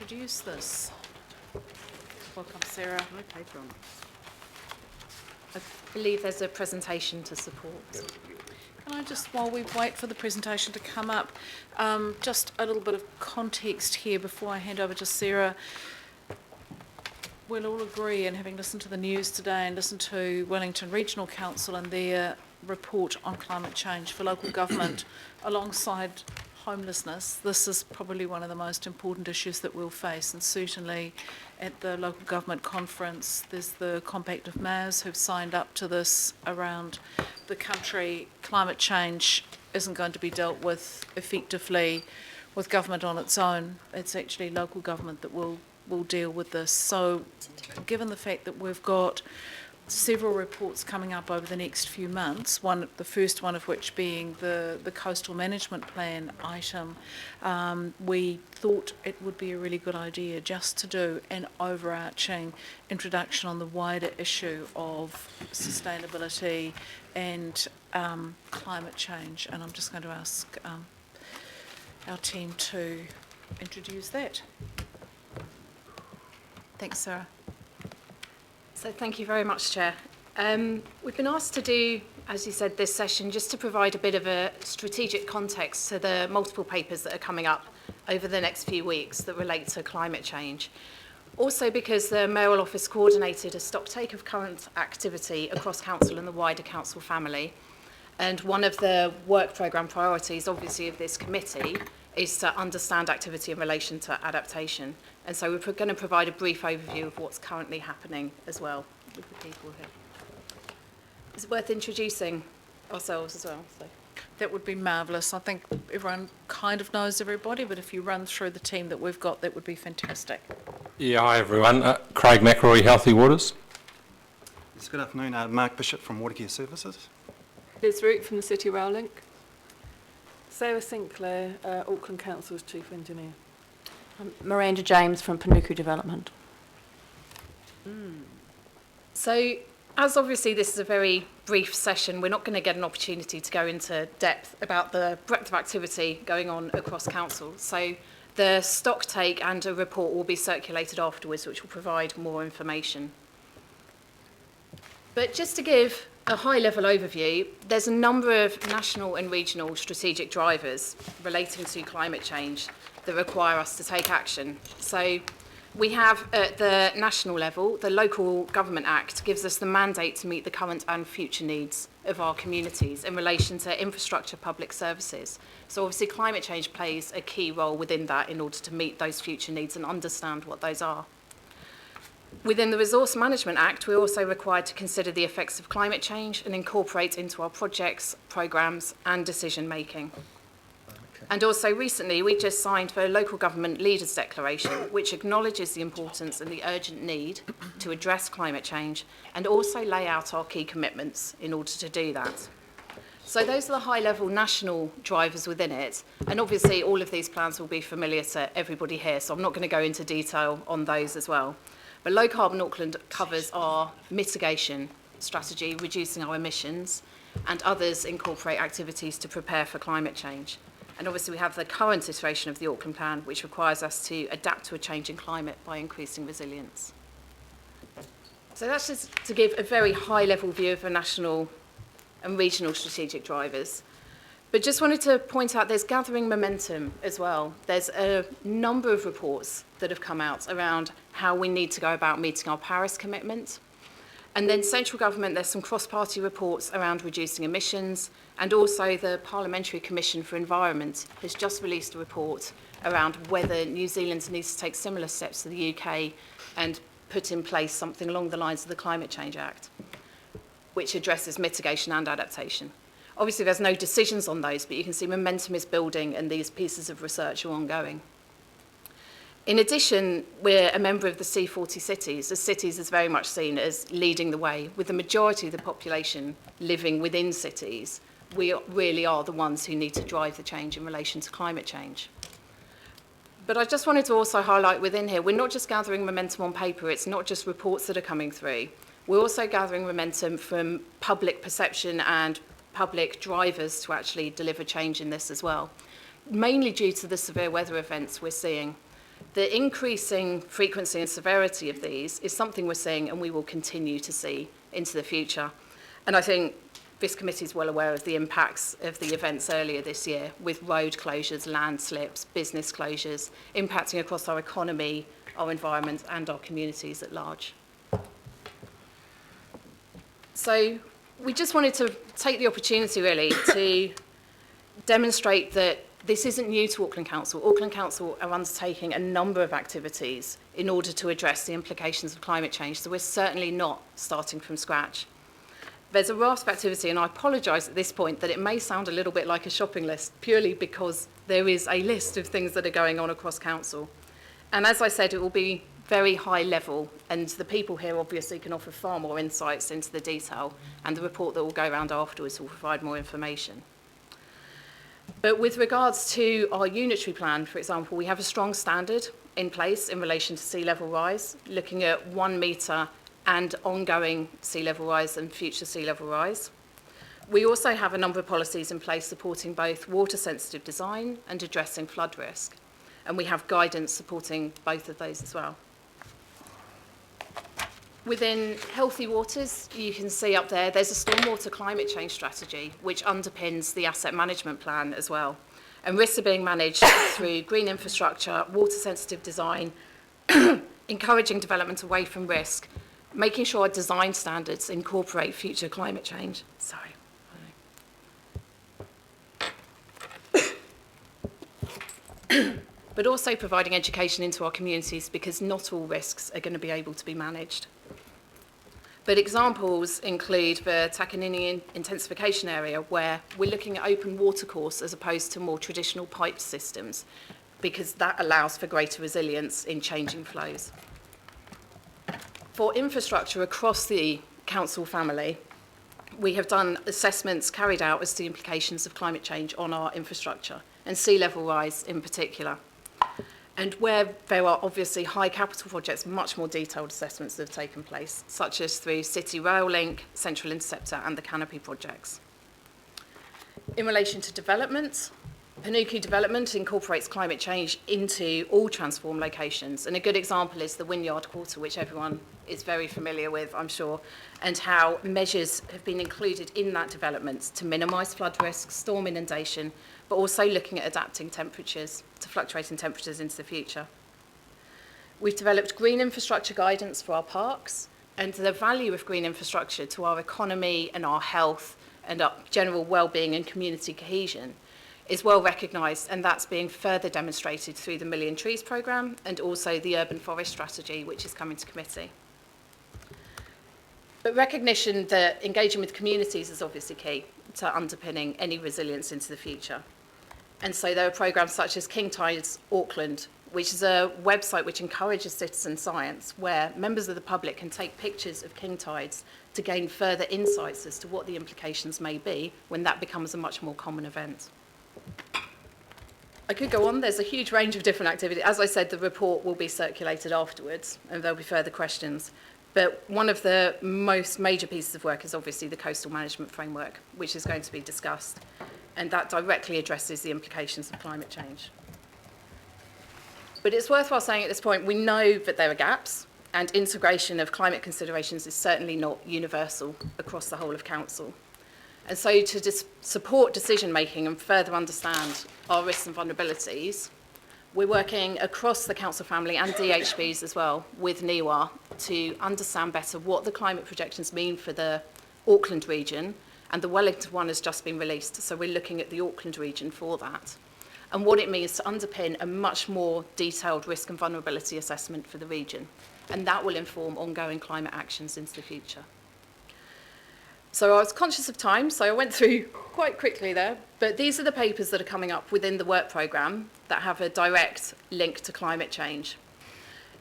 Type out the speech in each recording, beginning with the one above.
introduce this. Welcome, Sarah. No paper on it. I believe there's a presentation to support. Can I just, while we wait for the presentation to come up, just a little bit of context here before I hand over to Sarah. We'll all agree, and having listened to the news today and listened to Wellington Regional Council and their report on climate change for local government, alongside homelessness, this is probably one of the most important issues that we'll face. And certainly at the local government conference, there's the Compact of Mayors who've signed up to this around the country. Climate change isn't going to be dealt with effectively with government on its own. It's actually local government that will deal with this. So given the fact that we've got several reports coming up over the next few months, the first one of which being the coastal management plan item, we thought it would be a really good idea just to do an overarching introduction on the wider issue of sustainability and climate change. And I'm just going to ask our team to introduce that. Thanks, Sarah. So thank you very much, Chair. We've been asked to do, as you said, this session just to provide a bit of a strategic context to the multiple papers that are coming up over the next few weeks that relate to climate change. Also because the Mayoral Office coordinated a stocktake of current activity across Council and the wider Council family. And one of the work programme priorities, obviously, of this committee is to understand activity in relation to adaptation. And so we're going to provide a brief overview of what's currently happening as well with the people here. It's worth introducing ourselves as well. So. That would be marvellous. I think everyone kind of knows everybody, but if you run through the team that we've got, that would be fantastic. Yeah, hi everyone. Craig McElroy, Healthy Waters. Yes, good afternoon. Mark Bishop from Watercare Services. Liz Root from the City Rail Link. Sarah Sinclair, Auckland Council's Chief Engineer. Miranda James from Panuku Development. So, as obviously this is a very brief session, we're not going to get an opportunity to go into depth about the breadth of activity going on across Council. So the stock take and a report will be circulated afterwards, which will provide more information. But just to give a high-level overview, there's a number of national and regional strategic drivers relating to climate change that require us to take action. So we have, at the national level, the Local Government Act gives us the mandate to meet the current and future needs of our communities in relation to infrastructure public services. So obviously climate change plays a key role within that in order to meet those future needs and understand what those are. Within the Resource Management Act, we're also required to consider the effects of climate change and incorporate into our projects, programmes and decision making. And also recently, we just signed for a Local Government Leaders Declaration, which acknowledges the importance and the urgent need to address climate change and also lay out our key commitments in order to do that. So those are the high-level national drivers within it. And obviously, all of these plans will be familiar to everybody here, so I'm not going to go into detail on those as well. But Low Carbon Auckland covers our mitigation strategy, reducing our emissions, and others incorporate activities to prepare for climate change. And obviously we have the current iteration of the Auckland Plan, which requires us to adapt to a changing climate by increasing resilience. So that's just to give a very high-level view of the national and regional strategic drivers. But just wanted to point out there's gathering momentum as well. There's a number of reports that have come out around how we need to go about meeting our Paris commitment. And then central government, there's some cross-party reports around reducing emissions, and also the Parliamentary Commission for Environment has just released a report around whether New Zealand needs to take similar steps to the UK and put in place something along the lines of the Climate Change Act, which addresses mitigation and adaptation. Obviously, there's no decisions on those, but you can see momentum is building and these pieces of research are ongoing. In addition, we're a member of the C40 cities. The cities is very much seen as leading the way. With the majority of the population living within cities, we really are the ones who need to drive the change in relation to climate change. But I just wanted to also highlight within here, we're not just gathering momentum on paper, it's not just reports that are coming through. We're also gathering momentum from public perception and public drivers to actually deliver change in this as well, mainly due to the severe weather events we're seeing. the increasing frequency and severity of these is something we're seeing and we will continue to see into the future. And I think this committee is well aware of the impacts of the events earlier this year with road closures, landslips, business closures, impacting across our economy, our environment and our communities at large. So we just wanted to take the opportunity really to demonstrate that this isn't new to Auckland Council. Auckland Council are undertaking a number of activities in order to address the implications of climate change, so we're certainly not starting from scratch. There's a raft of activity, and I apologise at this point that it may sound a little bit like a shopping list, purely because there is a list of things that are going on across Council. And as I said, it will be very high level, and the people here obviously can offer far more insights into the detail, and the report that will go around afterwards will provide more information. But with regards to our unitary plan, for example, we have a strong standard in place in relation to sea level rise, looking at 1 metre and ongoing sea level rise and future sea level rise. We also have a number of policies in place supporting both water sensitive design and addressing flood risk. And we have guidance supporting both of those as well. Within Healthy Waters, you can see up there, there's a stormwater climate change strategy which underpins the asset management plan as well. And risks are being managed through green infrastructure, water sensitive design, encouraging development away from risk, making sure our design standards incorporate future climate change. Sorry. But also providing education into our communities because not all risks are going to be able to be managed. But examples include the Takanini intensification area, where we're looking at open watercourse as opposed to more traditional piped systems, because that allows for greater resilience in changing flows. For infrastructure across the council family, we have done assessments carried out as to the implications of climate change on our infrastructure, and sea level rise in particular. And where there are obviously high capital projects, much more detailed assessments that have taken place, such as through City Rail Link, Central Interceptor and the Canopy projects. In relation to development, Panuku development incorporates climate change into all transform locations. And a good example is the Wynyard Quarter, which everyone is very familiar with, I'm sure, and how measures have been included in that development to minimise flood risk, storm inundation, but also looking at adapting temperatures to fluctuating temperatures into the future. We've developed green infrastructure guidance for our parks, and the value of green infrastructure to our economy and our health and our general well-being and community cohesion is well recognised, and that's being further demonstrated through the Million Trees programme and also the Urban Forest Strategy, which is coming to committee. But recognition that engaging with communities is obviously key to underpinning any resilience into the future. And so there are programmes such as King Tides Auckland, which is a website which encourages citizen science, where members of the public can take pictures of king tides to gain further insights as to what the implications may be when that becomes a much more common event. I could go on, there's a huge range of different activities. As I said, the report will be circulated afterwards and there'll be further questions. But one of the most major pieces of work is obviously the coastal management framework, which is going to be discussed. And that directly addresses the implications of climate change. But it's worthwhile saying at this point, we know that there are gaps, and integration of climate considerations is certainly not universal across the whole of Council. And so to support decision making and further understand our risks and vulnerabilities, we're working across the Council family and DHBs as well with NIWA to understand better what the climate projections mean for the Auckland region, and the Wellington one has just been released, so we're looking at the Auckland region for that, and what it means to underpin a much more detailed risk and vulnerability assessment for the region, and that will inform ongoing climate actions into the future. So I was conscious of time, so I went through quite quickly there, but these are the papers that are coming up within the work programme that have a direct link to climate change.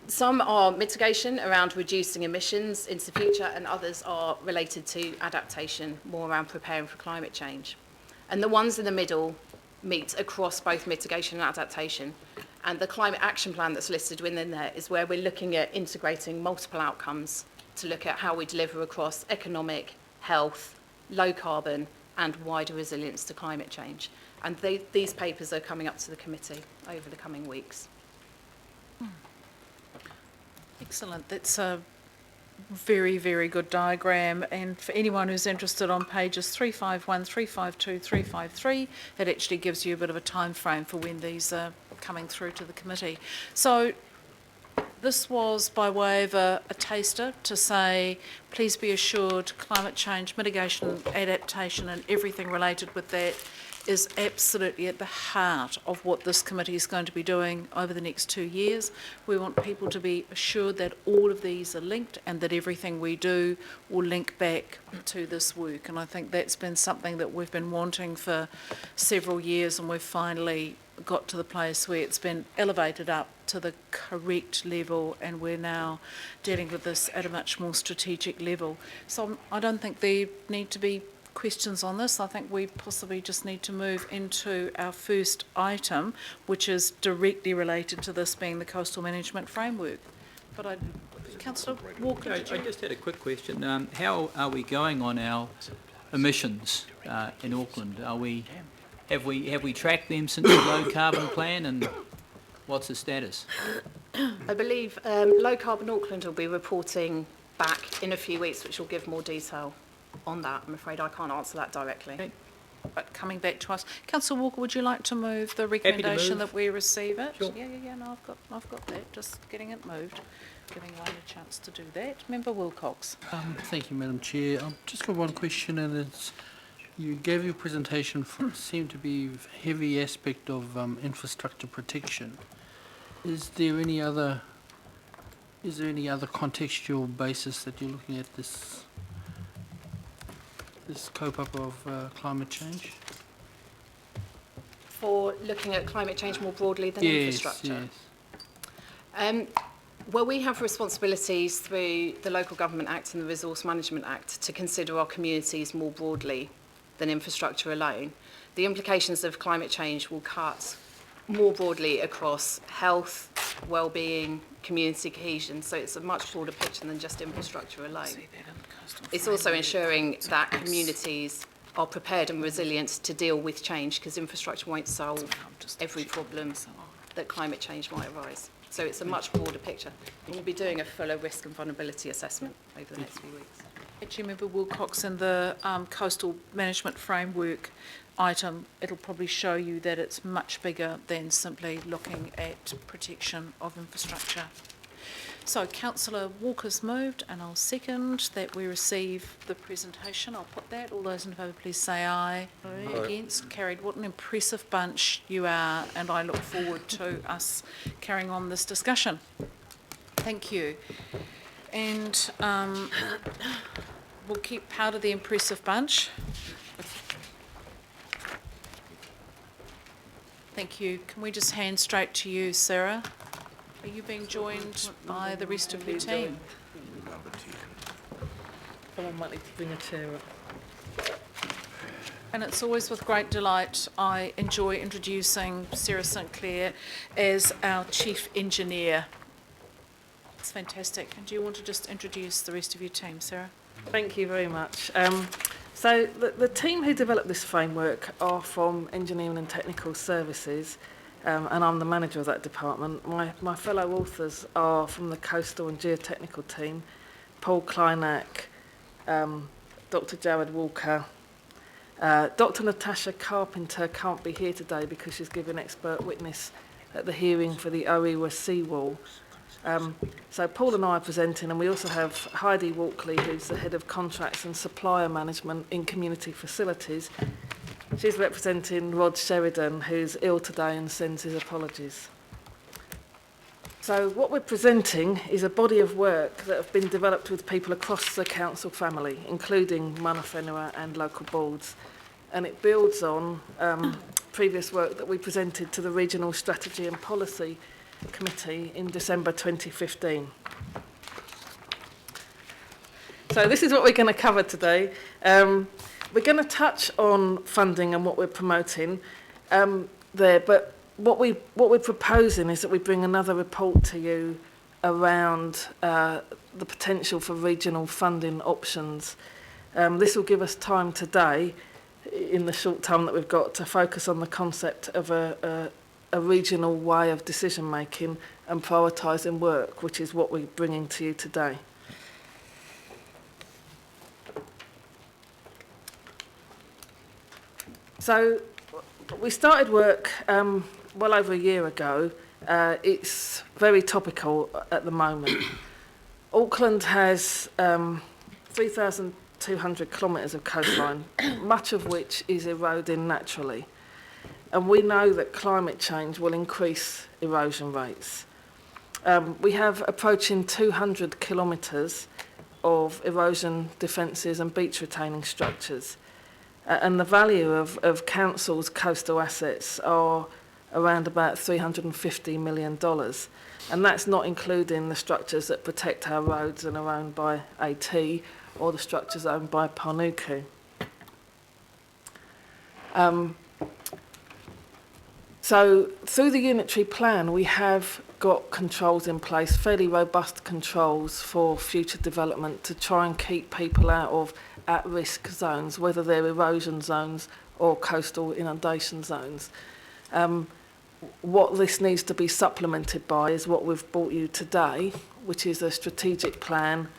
Some are mitigation around reducing emissions into the future, and others are related to adaptation, more around preparing for climate change. And the ones in the middle meet across both mitigation and adaptation. And the climate action plan that's listed within there is where we're looking at integrating multiple outcomes to look at how we deliver across economic, health, low carbon, and wider resilience to climate change. And these papers are coming up to the committee over the coming weeks. Excellent. That's a very, very good diagram. And for anyone who's interested, on pages 351, 352, 353, it actually gives you a bit of a time frame for when these are coming through to the committee. So this was by way of a taster to say, please be assured climate change mitigation, adaptation and everything related with that is absolutely at the heart of what this committee is going to be doing over the next 2 years. We want people to be assured that all of these are linked and that everything we do will link back to this work. And I think that's been something that we've been wanting for several years, and we've finally got to the place where it's been elevated up to the correct level, and we're now dealing with this at a much more strategic level. So I don't think there need to be questions on this. I think we possibly just need to move into our first item, which is directly related to this being the coastal management framework. But Councillor Walker, I just had a quick question. How are we going on our emissions in Auckland? Have we tracked them since the low carbon plan, and what's the status? I believe Low Carbon Auckland will be reporting back in a few weeks, which will give more detail on that. I'm afraid I can't answer that directly. Okay. But coming back to us, Councillor Walker, would you like to move the recommendation that we receive it? Sure. Yeah. No, I've got that. Just getting it moved, giving Wayne a chance to do that. Member Wilcox. Thank you, Madam Chair. I've just got one question, and it's, you gave your presentation seemed to be heavy aspect of infrastructure protection. Is there any other contextual basis that you're looking at this cope-up of climate change? For looking at climate change more broadly than infrastructure? Yes. Well, we have responsibilities through the Local Government Act and the Resource Management Act to consider our communities more broadly than infrastructure alone. The implications of climate change will cut more broadly across health, well-being, community cohesion, so it's a much broader picture than just infrastructure alone. It's also ensuring that communities are prepared and resilient to deal with change, because infrastructure won't solve every problem that climate change might arise. So it's a much broader picture. And we'll be doing a fuller risk and vulnerability assessment over the next few weeks. Actually, Member Wilcox, in the coastal management framework item, it'll probably show you that it's much bigger than simply looking at protection of infrastructure. So Councillor Walker's moved, and I'll second that we receive the presentation. I'll put that. All those in favour, please say aye. Aye. Against? Carried. What an impressive bunch you are, and I look forward to us carrying on this discussion. Thank you. And we'll keep part of the impressive bunch. Thank you. Can we just hand straight to you, Sarah? Are you being joined by the rest of your team? Someone might need to bring a chair up. And it's always with great delight I enjoy introducing Sarah St Clair as our Chief Engineer. It's fantastic. And do you want to just introduce the rest of your team, Sarah? Thank you very much. So the team who developed this framework are from Engineering and Technical Services, and I'm the manager of that department. My fellow authors are from the Coastal and Geotechnical team, Paul Kleinak, Dr Jared Walker. Dr Natasha Carpenter can't be here today because she's giving expert witness at the hearing for the Orewa seawall. So Paul and I are presenting, and we also have Heidi Walkley, who's the Head of Contracts and Supplier Management in Community Facilities. She's representing Rod Sheridan, who's ill today and sends his apologies. So what we're presenting is a body of work that have been developed with people across the council family, including Mana Whenua and local boards. And it builds on previous work that we presented to the Regional Strategy and Policy Committee in December 2015. So this is what we're going to cover today. We're going to touch on funding and what we're promoting there, but what we're proposing is that we bring another report to you around the potential for regional funding options. This will give us time today, in the short time that we've got, to focus on the concept of a a regional way of decision making and prioritising work, which is what we're bringing to you today. So we started work well over a year ago. It's very topical at the moment. Auckland has 3,200 kilometres of coastline, much of which is eroding naturally. And we know that climate change will increase erosion rates. We have approaching 200 kilometres of erosion defences and beach retaining structures. And the value of council's coastal assets are around about $350 million. And that's not including the structures that protect our roads and are owned by AT or the structures owned by Panuku. So through the unitary plan, we have got controls in place, fairly robust controls for future development to try and keep people out of at-risk zones, whether they're erosion zones or coastal inundation zones. What this needs to be supplemented by is what we've brought you today, which is a strategic plan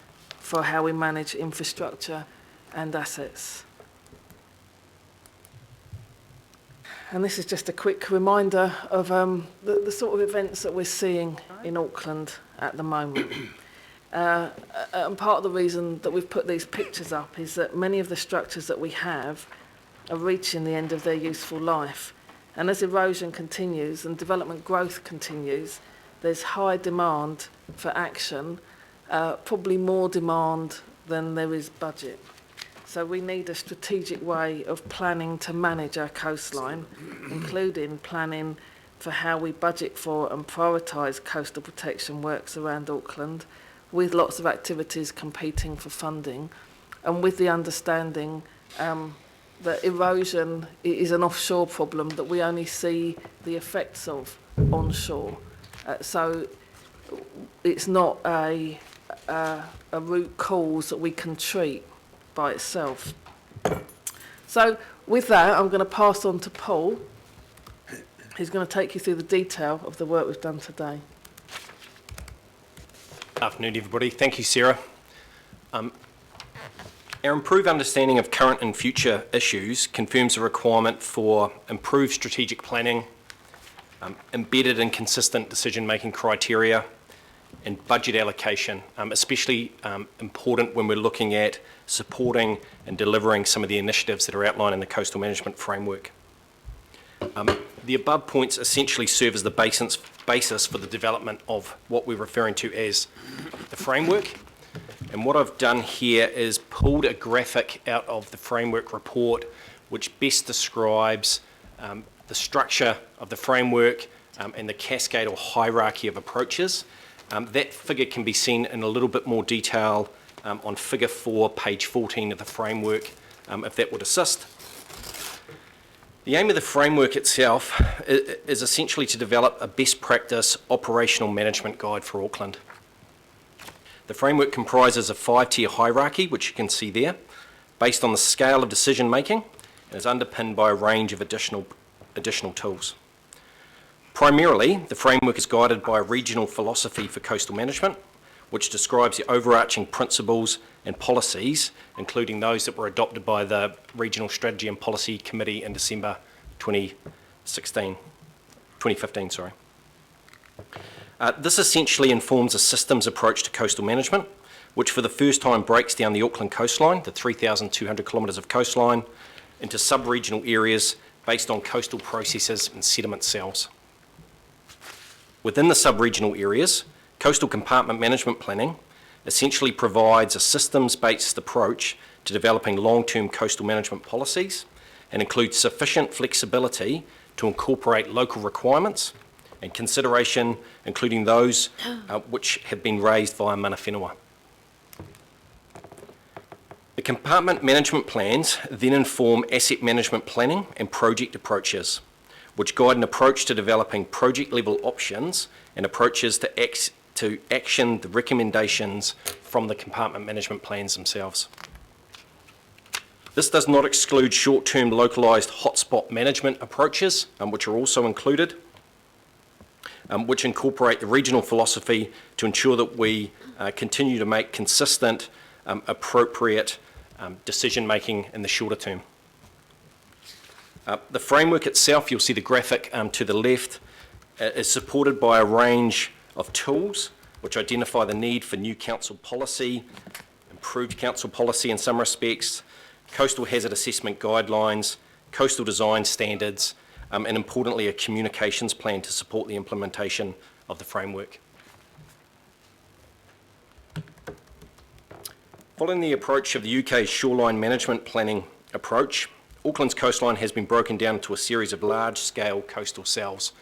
for how we manage infrastructure and assets. And this is just a quick reminder of the sort of events that we're seeing in Auckland at the moment. And part of the reason that we've put these pictures up is that many of the structures that we have are reaching the end of their useful life. And as erosion continues and development growth continues, there's high demand for action, probably more demand than there is budget. So we need a strategic way of planning to manage our coastline, including planning for how we budget for and prioritise coastal protection works around Auckland, with lots of activities competing for funding, and with the understanding that erosion is an offshore problem that we only see the effects of onshore. So it's not a root cause that we can treat by itself. So with that, I'm going to pass on to Paul, who's going to take you through the detail of the work we've done today. Good afternoon, everybody. Thank you, Sarah. Our improved understanding of current and future issues confirms a requirement for improved strategic planning, embedded and consistent decision-making criteria, and budget allocation, especially important when we're looking at supporting and delivering some of the initiatives that are outlined in the Coastal Management Framework. The above points essentially serve as the basis for the development of what we're referring to as the framework. And what I've done here is pulled a graphic out of the framework report which best describes the structure of the framework and the cascade or hierarchy of approaches. That figure can be seen in a little bit more detail on figure 4, page 14 of the framework, if that would assist. The aim of the framework itself is essentially to develop a best practice operational management guide for Auckland. The framework comprises a 5-tier hierarchy, which you can see there, based on the scale of decision making, and is underpinned by a range of additional tools. Primarily, the framework is guided by a regional philosophy for coastal management, which describes the overarching principles and policies, including those that were adopted by the Regional Strategy and Policy Committee in December 2015. This essentially informs a systems approach to coastal management, which for the first time breaks down the Auckland coastline, the 3,200 kilometres of coastline, into sub-regional areas based on coastal processes and sediment cells. Within the sub-regional areas, coastal compartment management planning essentially provides a systems-based approach to developing long-term coastal management policies and includes sufficient flexibility to incorporate local requirements and consideration, including those which have been raised via mana whenua. The compartment management plans then inform asset management planning and project approaches, which guide an approach to developing project-level options and approaches to action the recommendations from the compartment management plans themselves. This does not exclude short-term localised hotspot management approaches, which are also included. which incorporate the regional philosophy to ensure that we continue to make consistent, appropriate decision-making in the shorter term. The framework itself, you'll see the graphic to the left, is supported by a range of tools which identify the need for new council policy, improved council policy in some respects, coastal hazard assessment guidelines, coastal design standards, and importantly a communications plan to support the implementation of the framework. Following the approach of the UK's shoreline management planning approach, Auckland's coastline has been broken down into a series of large-scale coastal cells,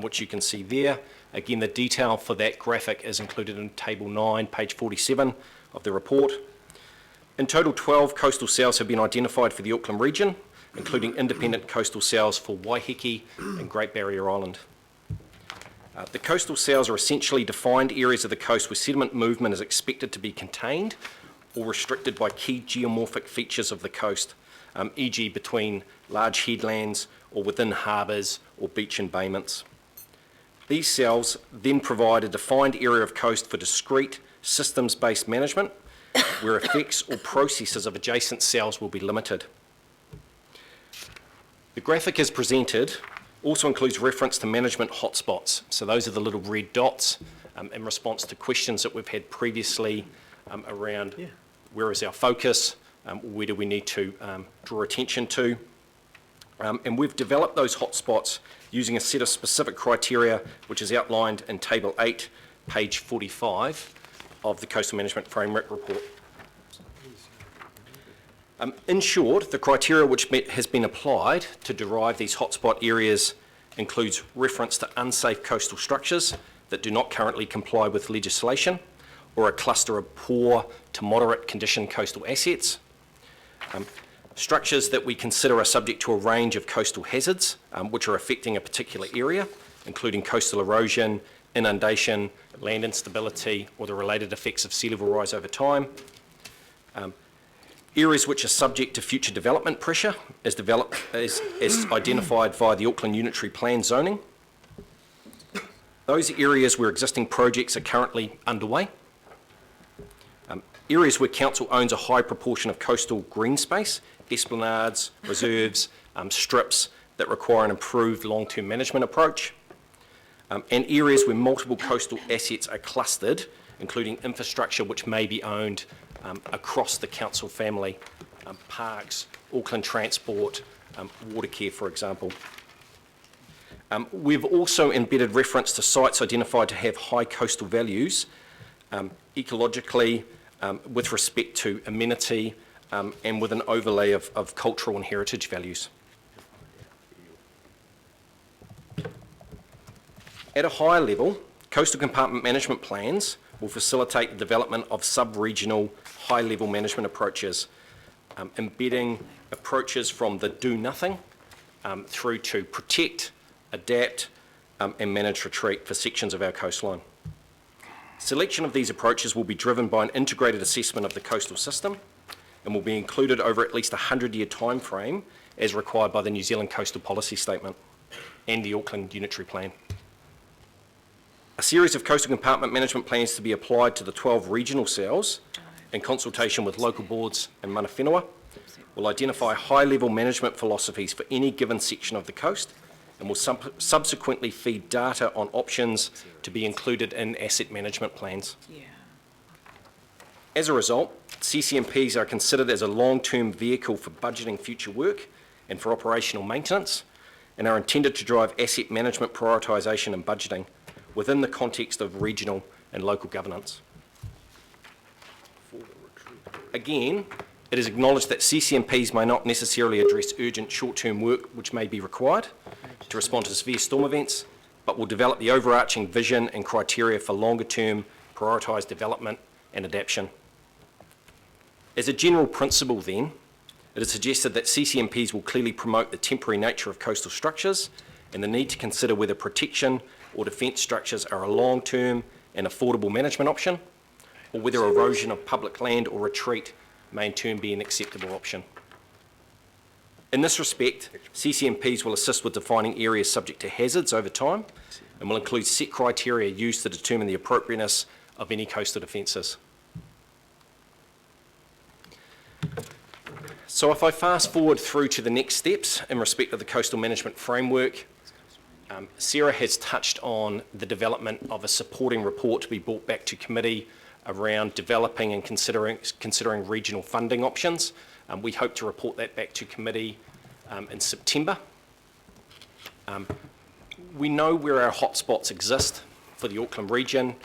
which you can see there. Again, the detail for that graphic is included in Table 9, page 47 of the report. In total, 12 coastal cells have been identified for the Auckland region, including independent coastal cells for Waiheke and Great Barrier Island. The coastal cells are essentially defined areas of the coast where sediment movement is expected to be contained or restricted by key geomorphic features of the coast, e.g. between large headlands or within harbours or beach embayments. These cells then provide a defined area of coast for discrete systems-based management where effects or processes of adjacent cells will be limited. The graphic as presented also includes reference to management hotspots. So those are the little red dots in response to questions that we've had previously around where is our focus, where do we need to draw attention to. And we've developed those hotspots using a set of specific criteria which is outlined in Table 8, page 45 of the Coastal Management Framework Report. In short, the criteria which has been applied to derive these hotspot areas includes reference to unsafe coastal structures that do not currently comply with legislation, or a cluster of poor to moderate condition coastal assets, structures that we consider are subject to a range of coastal hazards which are affecting a particular area, including coastal erosion, inundation, land instability, or the related effects of sea level rise over time. Areas which are subject to future development pressure as identified via the Auckland Unitary Plan zoning. Those areas where existing projects are currently underway. Areas where council owns a high proportion of coastal green space, esplanades, reserves, strips that require an improved long-term management approach. And areas where multiple coastal assets are clustered, including infrastructure which may be owned across the council family, parks, Auckland Transport, Watercare, for example. We've also embedded reference to sites identified to have high coastal values, ecologically, with respect to amenity, and with an overlay of cultural and heritage values. At a higher level, coastal compartment management plans will facilitate the development of sub-regional high-level management approaches, embedding approaches from the do-nothing through to protect, adapt, and manage retreat for sections of our coastline. Selection of these approaches will be driven by an integrated assessment of the coastal system and will be included over at least a 100-year time frame as required by the New Zealand Coastal Policy Statement and the Auckland Unitary Plan. A series of coastal compartment management plans to be applied to the 12 regional cells in consultation with local boards and mana whenua will identify high-level management philosophies for any given section of the coast and will subsequently feed data on options to be included in asset management plans. As a result, CCMPs are considered as a long-term vehicle for budgeting future work and for operational maintenance, and are intended to drive asset management prioritisation and budgeting within the context of regional and local governance. Again, it is acknowledged that CCMPs may not necessarily address urgent short-term work which may be required to respond to severe storm events, but will develop the overarching vision and criteria for longer-term prioritised development and adaptation. As a general principle then, it is suggested that CCMPs will clearly promote the temporary nature of coastal structures and the need to consider whether protection or defence structures are a long-term and affordable management option, or whether erosion of public land or retreat may in turn be an acceptable option. In this respect, CCMPs will assist with defining areas subject to hazards over time and will include set criteria used to determine the appropriateness of any coastal defences. So if I fast forward through to the next steps in respect of the coastal management framework, Sarah has touched on the development of a supporting report to be brought back to committee around developing and considering regional funding options. We hope to report that back to committee in September. We know where our hotspots exist for the Auckland region.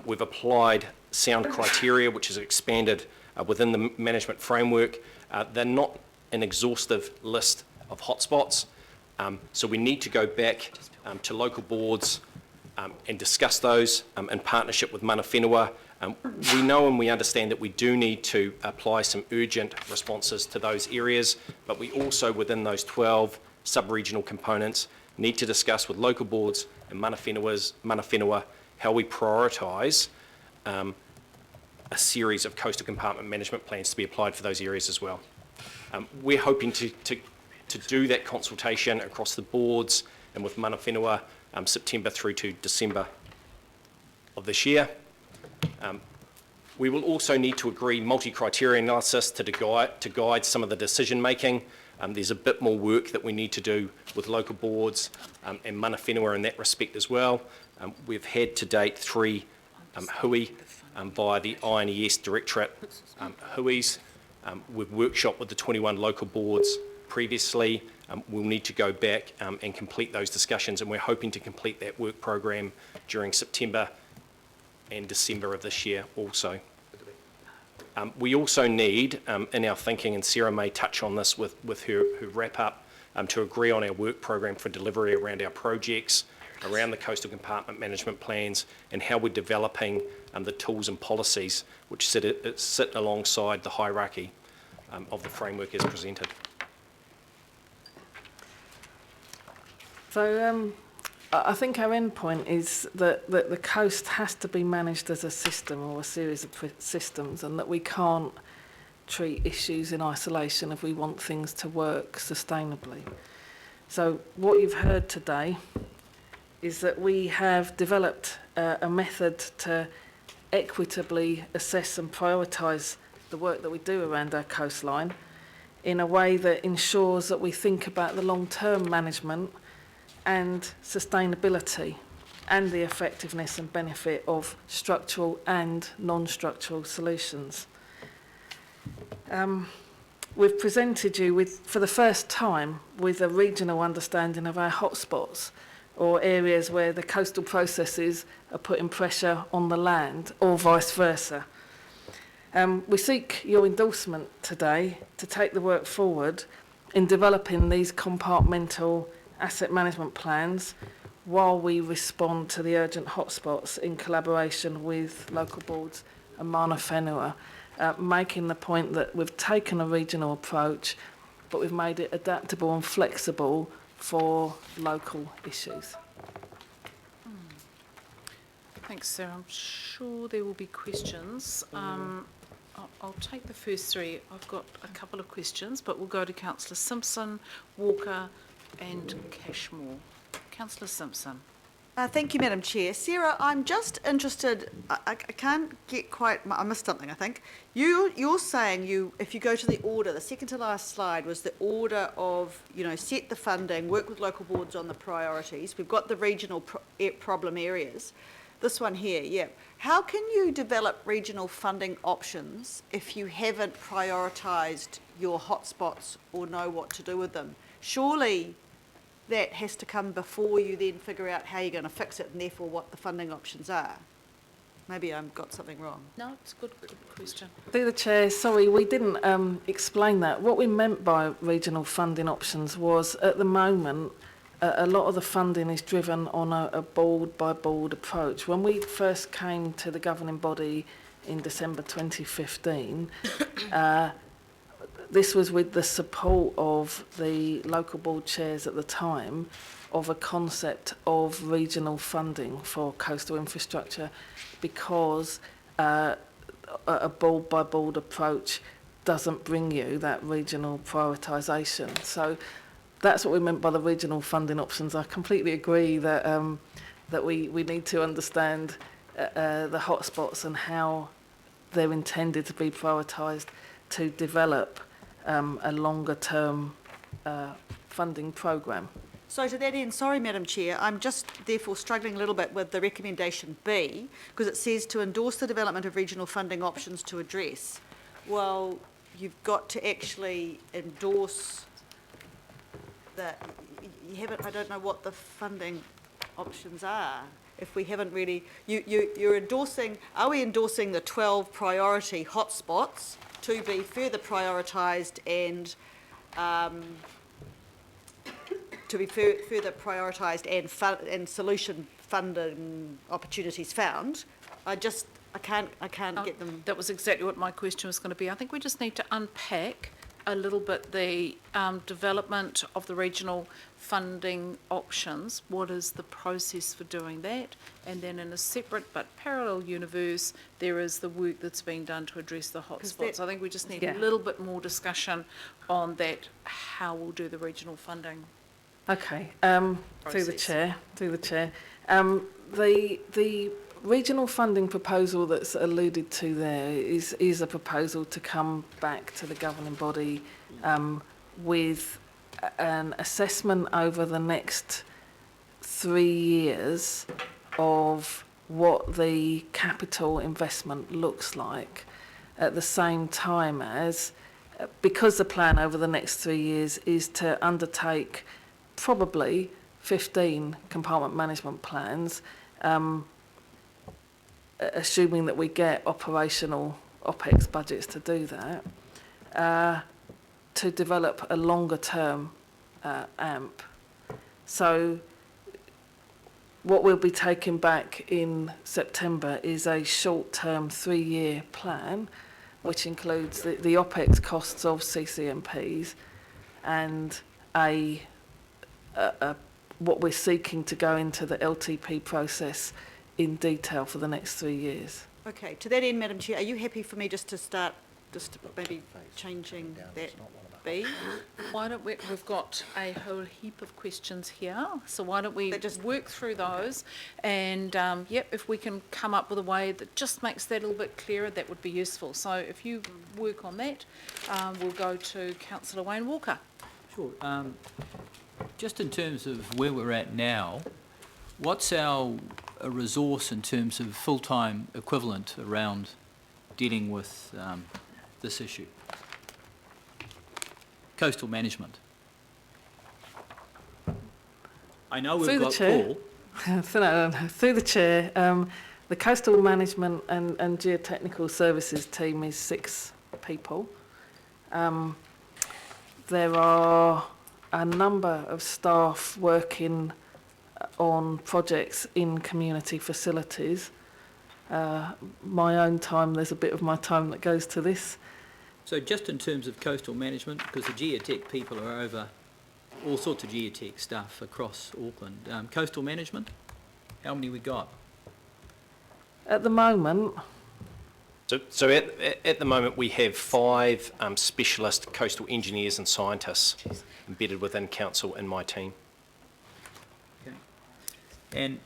We've applied sound criteria, which is expanded within the management framework. They're not an exhaustive list of hotspots, so we need to go back to local boards and discuss those in partnership with mana whenua. We know and we understand that we do need to apply some urgent responses to those areas, but we also, within those 12 sub-regional components, need to discuss with local boards and mana whenua how we prioritise a series of coastal compartment management plans to be applied for those areas as well. We're hoping to do that consultation across the boards and with mana whenua September through to December of this year. We will also need to agree multi-criteria analysis to guide some of the decision making. There's a bit more work that we need to do with local boards and mana whenua in that respect as well. We've had to date 3 hui via the INES Directorate huis. We've workshopped with the 21 local boards previously. We'll need to go back and complete those discussions, and we're hoping to complete that work program during September and December of this year also. We also need, in our thinking, and Sarah may touch on this with her wrap-up, to agree on our work program for delivery around our projects, around the coastal compartment management plans, and how we're developing the tools and policies which sit alongside the hierarchy of the framework as presented. So I think our end point is that the coast has to be managed as a system or a series of systems, and that we can't treat issues in isolation if we want things to work sustainably. So what you've heard today is that we have developed a method to equitably assess and prioritise the work that we do around our coastline in a way that ensures that we think about the long-term management and sustainability and the effectiveness and benefit of structural and non-structural solutions. We've presented you with, for the first time, with a regional understanding of our hotspots, or areas where the coastal processes are putting pressure on the land, or vice versa. We seek your endorsement today to take the work forward in developing these compartmental asset management plans while we respond to the urgent hotspots in collaboration with local boards and mana whenua, making the point that we've taken a regional approach, but we've made it adaptable and flexible for local issues. Thanks, Sarah. I'm sure there will be questions. I'll take the first 3. I've got a couple of questions, but we'll go to Councillor Simpson, Walker and Cashmore. Councillor Simpson. Thank you, Madam Chair. Sarah, I'm just interested, I can't get quite, I missed something, I think. You're saying if you go to the order, the second to last slide was the order of, set the funding, work with local boards on the priorities. We've got the regional problem areas. This one here, yeah. How can you develop regional funding options if you haven't prioritised your hotspots or know what to do with them? Surely that has to come before you then figure out how you're going to fix it and therefore what the funding options are. Maybe I've got something wrong. No, it's a good question. Through the Chair, sorry, we didn't explain that. What we meant by regional funding options was, at the moment, a lot of the funding is driven on a board-by-board approach. When we first came to the governing body in December 2015, this was with the support of the local board chairs at the time of a concept of regional funding for coastal infrastructure, because a board-by-board approach doesn't bring you that regional prioritisation. So that's what we meant by the regional funding options. I completely agree that that we need to understand the hotspots and how they're intended to be prioritised to develop a longer term funding programme. So to that end, sorry, Madam Chair, I'm just therefore struggling a little bit with the recommendation B, because it says to endorse the development of regional funding options to address. Well, you've got to actually endorse that. You haven't, I don't know what the funding options are. If we haven't really, you're endorsing, are we endorsing the 12 priority hotspots to be further prioritised and and solution funding opportunities found? I can't get them. That was exactly what my question was going to be. I think we just need to unpack a little bit the development of the regional funding options. What is the process for doing that? And then in a separate but parallel universe, there is the work that's being done to address the hotspots. I think we just need a little bit more discussion on that, how we'll do the regional funding. Okay, through the chair. The regional funding proposal that's alluded to there is a proposal to come back to the governing body with an assessment over the next 3 years of what the capital investment looks like, at the same time as, because the plan over the next 3 years is to undertake probably 15 compartment management plans, assuming that we get operational OPEX budgets to do that, to develop a longer term AMP. So what we'll be taking back in September is a short-term 3-year plan, which includes the OPEX costs of CCMPs and what we're seeking to go into the LTP process in detail for the next 3 years. Okay, to that end, Madam Chair, are you happy for me just to maybe changing that B? Why don't we've got a whole heap of questions here, so why don't we just work through those, and if we can come up with a way that just makes that a little bit clearer, that would be useful. So if you work on that, we'll go to Councillor Wayne Walker. Sure. Just in terms of where we're at now, what's our resource in terms of full-time equivalent around dealing with this issue? Coastal management. I know we've got Paul. Through the chair, the coastal management and geotechnical services team is 6 people. There are a number of staff working on projects in community facilities. My own time, there's a bit of my time that goes to this. So just in terms of coastal management, because the geotech people are over all sorts of geotech stuff across Auckland. Coastal management, how many we got? At the moment... So at the moment we have 5 specialist coastal engineers and scientists embedded within council in my team. Okay. And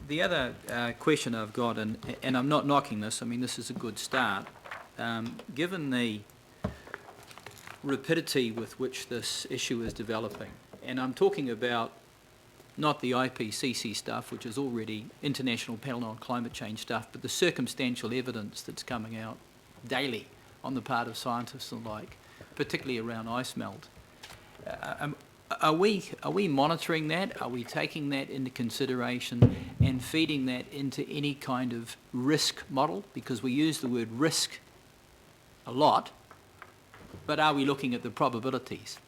the other question I've got, and I'm not knocking this, I mean this is a good start, given the rapidity with which this issue is developing, and I'm talking about not the IPCC stuff, which is already International Panel on Climate Change stuff, but the circumstantial evidence that's coming out daily on the part of scientists and the like, particularly around ice melt. Are we monitoring that? Are we taking that into consideration and feeding that into any kind of risk model? Because we use the word risk a lot, but are we looking at the probabilities?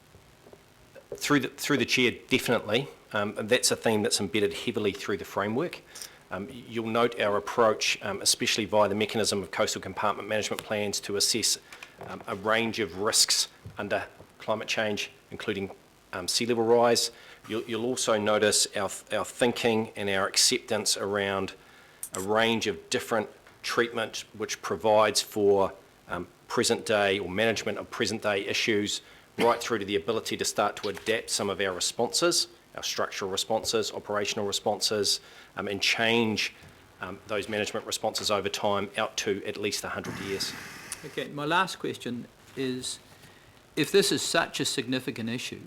Through the chair, definitely. That's a theme that's embedded heavily through the framework. You'll note our approach, especially via the mechanism of coastal compartment management plans, to assess a range of risks under climate change, including sea level rise. You'll also notice our thinking and our acceptance around a range of different treatment which provides for present day or management of present day issues, right through to the ability to start to adapt some of our responses, our structural responses, operational responses, and change those management responses over time out to at least 100 years. Okay, my last question is, if this is such a significant issue,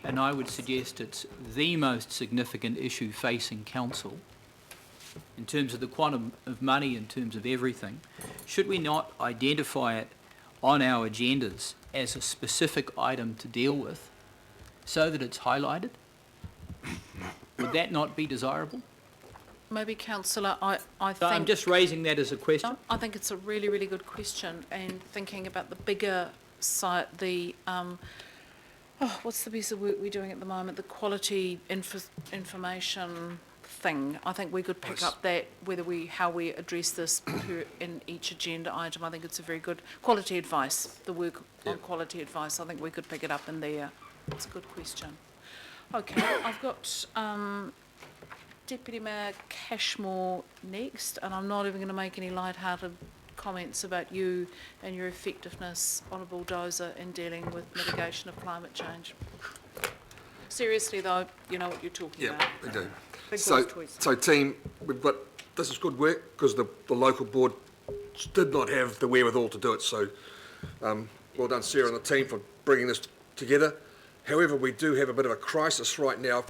and I would suggest it's the most significant issue facing council, in terms of the quantum of money, in terms of everything, should we not identify it on our agendas as a specific item to deal with so that it's highlighted? Would that not be desirable? Maybe, councillor, I So I'm think... just raising that as a question. I think it's a really, really good question, and thinking about the bigger site, the, what's the piece of work we're doing at the moment, the quality information thing. I think we could pick up that, how we address this in each agenda item. I think it's a very good quality advice, the work on quality advice. I think we could pick it up in there. It's a good question. Okay, I've got Deputy Mayor Cashmore next, and I'm not even going to make any light-hearted comments about you and your effectiveness on a bulldozer in dealing with mitigation of climate change. Seriously though, you know what you're talking about. Yeah, we do. Big So, boys toys. so team, this is good work because the local board did not have the wherewithal to do it. So, well done, Sarah and the team for bringing this together. However, we do have a bit of a crisis right now.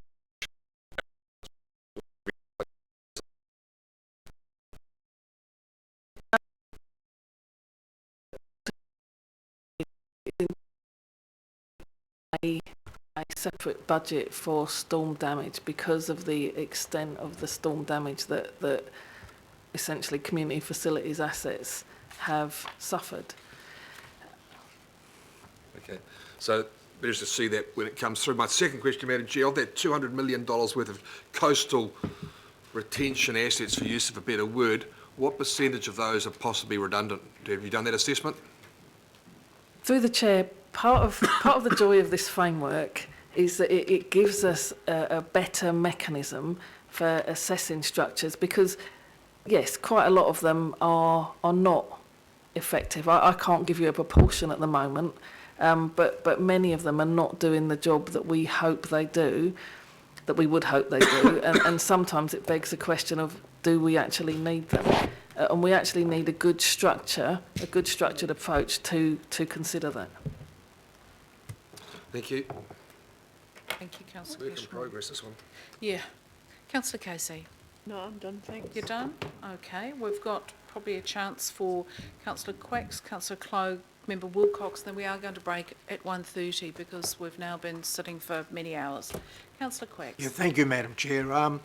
A separate budget for storm damage because of the extent of the storm damage that essentially community facilities assets have suffered. Okay, so better to see that when it comes through. My second question, Madam Chair, of that $200 million worth of coastal retention assets, for use of a better word, what percentage of those are possibly redundant? Have you done that assessment? Through the chair, part of the joy of this framework is that it gives us a better mechanism for assessing structures because, yes, quite a lot of them are not effective. I can't give you a proportion at the moment, but many of them are not doing the job that we hope they do, that we would hope they do, and sometimes it begs the question of, do we actually need them? And we actually need a good structure, a good structured approach to consider that. Thank you. Thank you, Councillor Work in Cashmore. progress, this one. Yeah. Councillor Casey, No, I'm done, thanks. you're done? Okay, we've got probably a chance for Councillor Quacks, Councillor Clogue, Member Wilcox, then we are going to break at 1:30 because we've now been sitting for many hours. Councillor Quacks. Yeah, thank you, Madam Chair.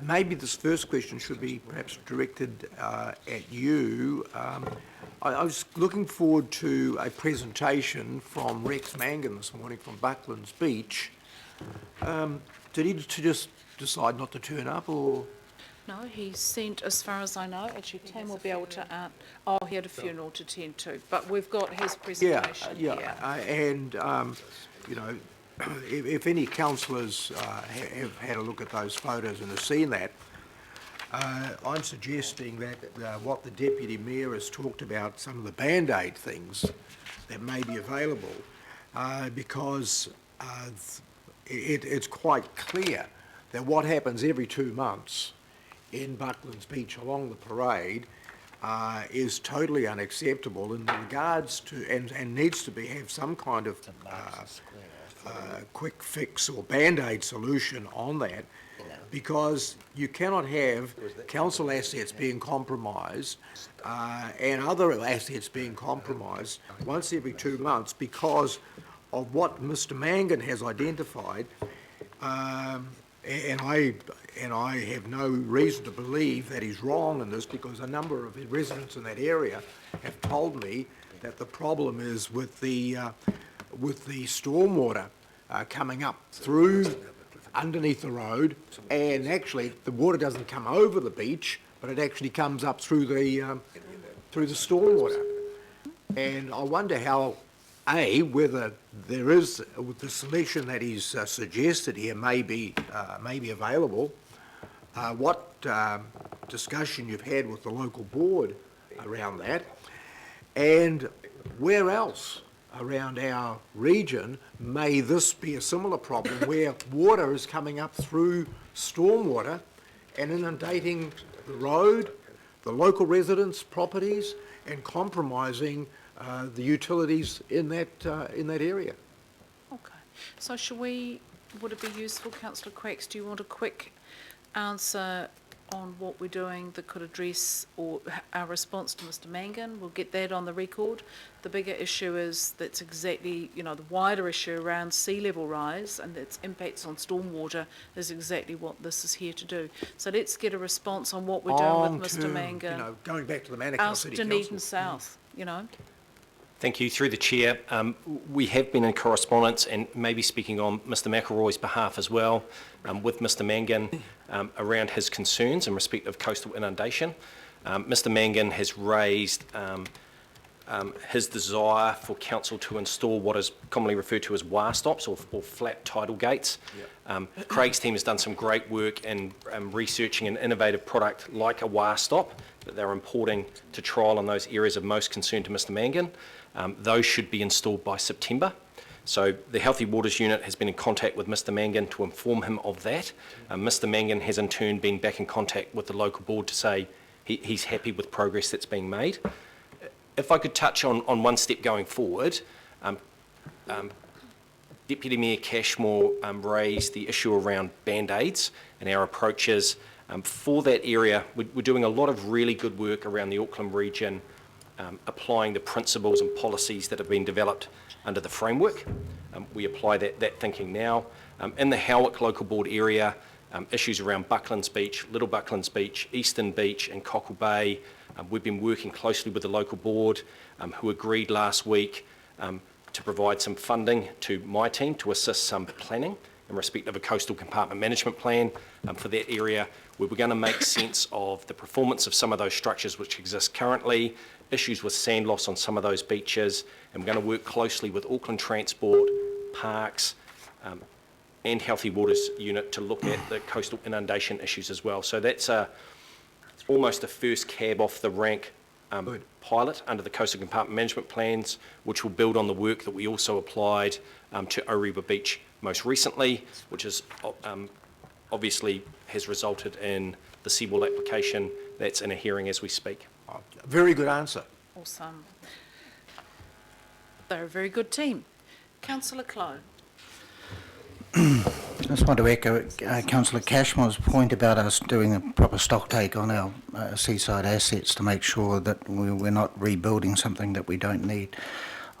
Maybe this first question should be perhaps directed at you. I was looking forward to a presentation from Rex Mangan this morning from Bucklands Beach. Did he just decide not to turn up, or...? No, he sent, as far as I know, actually Tam will be able to, he had a funeral to attend to, but we've got his presentation here. And, you know, if any councillors have had a look at those photos and have seen that, I'm suggesting that what the Deputy Mayor has talked about, some of the Band-Aid things that may be available, because it's quite clear that what happens every 2 months in Bucklands Beach along the parade is totally unacceptable in regards to, and needs to have some kind of quick fix or Band-Aid solution on that, because you cannot have council assets being compromised and other assets being compromised once every 2 months because of what Mr. Mangan has identified, and I have no reason to believe that he's wrong in this, because a number of residents in that area have told me that the problem is with the stormwater coming up through underneath the road, and actually the water doesn't come over the beach, but it actually comes up through the stormwater. And I wonder how, whether there is, with the solution that he's suggested here may be available, what discussion you've had with the local board around that, And where else around our region may this be a similar problem where water is coming up through stormwater and inundating the road, the local residents' properties, and compromising the utilities in that area? Okay. So would it be useful, Councillor Quacks, do you want a quick answer on what we're doing that could address or our response to Mr Mangan? We'll get that on the record. The bigger issue is that's exactly, the wider issue around sea level rise and its impacts on stormwater is exactly what this is here to do. So let's get a response on what we're doing with Mr Mangan. Going back to the Manukau City Council. Dunedin South, Thank you. Through the Chair, we have been in correspondence and maybe speaking on Mr McElroy's behalf as well with Mr Mangan around his concerns in respect of coastal inundation. Mr Mangan has raised his desire for council to install what is commonly referred to as WA stops or flat tidal gates. Yep. Craig's team has done some great work in researching an innovative product like a WA stop that they're importing to trial in those areas of most concern to Mr Mangan. Those should be installed by September. So the Healthy Waters Unit has been in contact with Mr Mangan to inform him of that. Mr Mangan has in turn been back in contact with the local board to say he's happy with progress that's being made. If I could touch on one step going forward, Deputy Mayor Cashmore raised the issue around Band-Aids and our approaches for that area. We're doing a lot of really good work around the Auckland region, applying the principles and policies that have been developed under the framework. We apply that thinking now. In the Howick local board area, issues around Bucklands Beach, Little Bucklands Beach, Eastern Beach and Cockle Bay, we've been working closely with the local board who agreed last week to provide some funding to my team to assist some planning in respect of a coastal compartment management plan for that area, where we're going to make sense of the performance of some of those structures which exist currently, issues with sand loss on some of those beaches, and we're going to work closely with Auckland Transport, Parks, and Healthy Waters Unit to look at the coastal inundation issues as well. So that's almost a first cab off the rank pilot under the coastal compartment management plans, which will build on the work that we also applied to Orewa Beach most recently, which is obviously has resulted in the seawall application that's in a hearing as we speak. Very good answer. Awesome. They're a very good team. Councillor Clow. I just want to echo Councillor Cashmore's point about us doing a proper stock take on our seaside assets to make sure that we're not rebuilding something that we don't need.